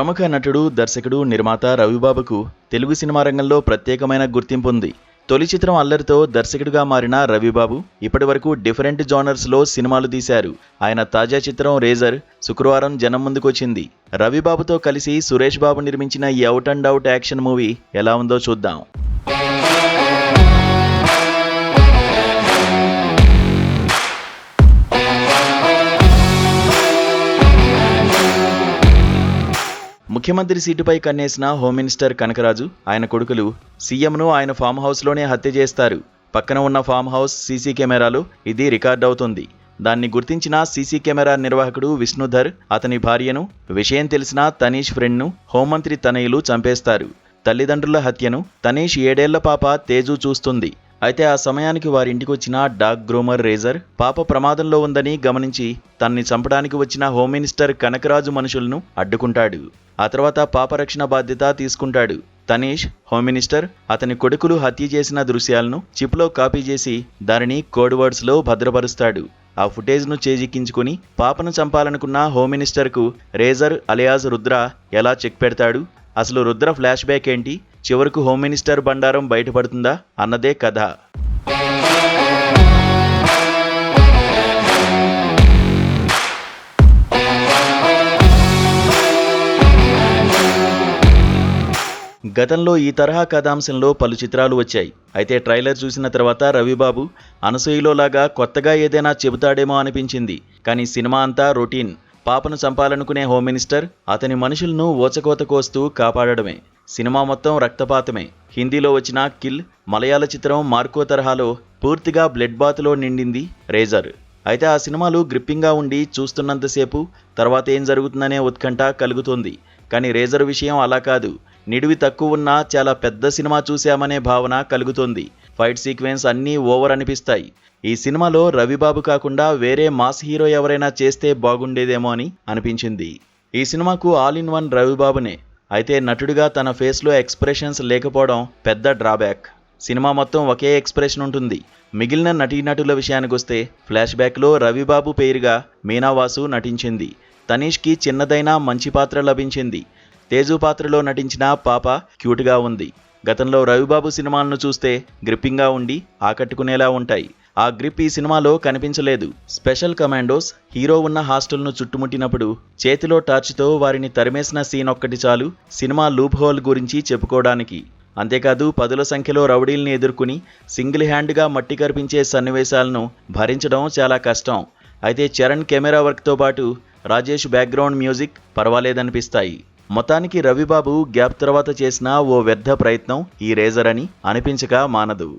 ప్రముఖ నటుడు, దర్శకుడు, నిర్మాత రవిబాబుకు తెలుగు సినిమా రంగంలో ప్రత్యేకమైన గుర్తింపు ఉంది. తొలి చిత్రం అల్లరితో దర్శకుడిగా మారిన రవిబాబు ఇప్పటివరకు డిఫరెంట్ జానర్స్లో సినిమాలు తీశారు. ఆయన తాజా చిత్రం రేజర్ శుక్రవారం జనం ముందుకొచ్చింది. రవిబాబుతో కలిసి సురేష్ బాబు నిర్మించిన ఈ out and out action movie ఎలా ఉందో చూద్దాం. ముఖ్యమంత్రి సీటుపై కన్నేసిన హోమ్ మినిస్టర్ కనకరాజు, ఆయన కొడుకులు సీఎంను ఆయన ఫామ్ హౌస్లోనే హత్య చేస్తారు. పక్కన ఉన్న ఫామ్ హౌస్ సీసీ కెమెరాలో ఇది రికార్డ్ అవుతుంది. దాన్ని గుర్తించిన సీసీ కెమెరా నిర్వాహకుడు విష్ణుధర్ అతని భార్యను, విషయం తెలిసిన తనీష్ ఫ్రెండ్ను హోంమంత్రి తనయులు చంపేస్తారు. తల్లిదండ్రుల హత్యను తనీష్ 7 ఏళ్ల పాప తేజు చూస్తుంది. అయితే ఆ సమయానికి వారింటికొచ్చిన డాగ్ గ్రూమర్ రేజర్ పాప ప్రమాదంలో ఉందని గమనించి తన్ని చంపడానికి వచ్చిన హోమ్ మినిస్టర్ కనకరాజు మనుషులను అడ్డుకుంటాడు. ఆ తర్వాత పాప రక్షణ బాధ్యత తీసుకుంటాడు. తనీష్, హోమ్ మినిస్టర్, అతని కొడుకులు హత్య చేసిన దృశ్యాలను చిప్లో కాపీ చేసి దానిని కోడ్ వర్డ్స్లో భద్రపరుస్తాడు. ఆ ఫుటేజ్ను చేజిక్కించుకుని పాపను చంపాలనుకున్న హోమ్ మినిస్టర్కు రేజర్ అలియాస్ రుద్ర ఎలా చెక్ పెడతాడు? అసలు రుద్ర ఫ్లాష్ బ్యాక్ ఏంటి? చివరకు హోమ్ మినిస్టర్ బండారం బయటపడుతుందా అన్నదే కథ. గతంలో ఈ తరహా కథాంశంలో పలు చిత్రాలు వచ్చాయి. అయితే ట్రైలర్ చూసిన తర్వాత రవిబాబు అనసూయలోలాగా కొత్తగా ఏదైనా చెబుతాడేమో అనిపించింది. కానీ సినిమా అంతా రొటీన్. పాపను చంపాలనుకునే హోమ్ మినిస్టర్ అతని మనుషులను ఓచకోత కోస్తూ కాపాడడమే. సినిమా మొత్తం రక్తపాతమే. హిందీలో వచ్చిన కిల్, మలయాళ చిత్రం మార్కో తరహాలో పూర్తిగా బ్లడ్ బాత్లో నిండింది రేజర్. అయితే ఆ సినిమాలు గ్రిప్పింగ్గా ఉండి చూస్తున్నంతసేపు తర్వాత ఏం జరుగుతుందనే ఉత్కంఠ కలుగుతుంది. కానీ రేజర్ విషయం అలా కాదు. నిడివి తక్కువ ఉన్నా చాలా పెద్ద సినిమా చూశామనే భావన కలుగుతుంది. ఫైట్ సీక్వెన్స్ అన్నీ ఓవర్ అనిపిస్తాయి. ఈ సినిమాలో రవిబాబు కాకుండా వేరే మాస్ హీరో ఎవరైనా చేస్తే బాగుండేదేమో అని అనిపించింది. ఈ సినిమాకు ఆల్ ఇన్ వన్ రవిబాబునే. అయితే నటుడిగా తన ఫేస్లో ఎక్స్ప్రెషన్స్ లేకపోవడం పెద్ద డ్రాబ్యాక్. సినిమా మొత్తం ఒకే ఎక్స్ప్రెషన్ ఉంటుంది. మిగిలిన నటీనటుల విషయానికొస్తే ఫ్లాష్ బ్యాక్లో రవిబాబు పేరుగా మీనావాసు నటించింది. తనీష్కి చిన్నదైనా మంచి పాత్ర లభించింది. తేజు పాత్రలో నటించిన పాప క్యూట్గా ఉంది. గతంలో రవిబాబు సినిమాలను చూస్తే గ్రిప్పింగ్గా ఉండి ఆకట్టుకునేలా ఉంటాయి. ఆ గ్రిప్ ఈ సినిమాలో కనిపించలేదు. స్పెషల్ కమాండోస్ హీరో ఉన్న హాస్టల్ను చుట్టుముట్టినప్పుడు చేతిలో టార్చ్తో వారిని తరిమేసిన సీన్ ఒక్కటి చాలు సినిమా లూప్ హోల్ గురించి చెప్పుకోవడానికి. అంతేకాదు పదుల సంఖ్యలో రౌడీల్ని ఎదుర్కొని సింగిల్ హ్యాండ్గా మట్టి కరిపించే సన్నివేశాలను భరించడం చాలా కష్టం. అయితే చరణ్ కెమెరా వర్క్తో పాటు రాజేష్ బ్యాక్గ్రౌండ్ మ్యూజిక్ పర్వాలేదనిపిస్తాయి. మొత్తానికి రవిబాబు గ్యాప్ తర్వాత చేసిన ఓ వ్యర్థ ప్రయత్నం ఈ రేజర్ అని అనిపించక మానదు.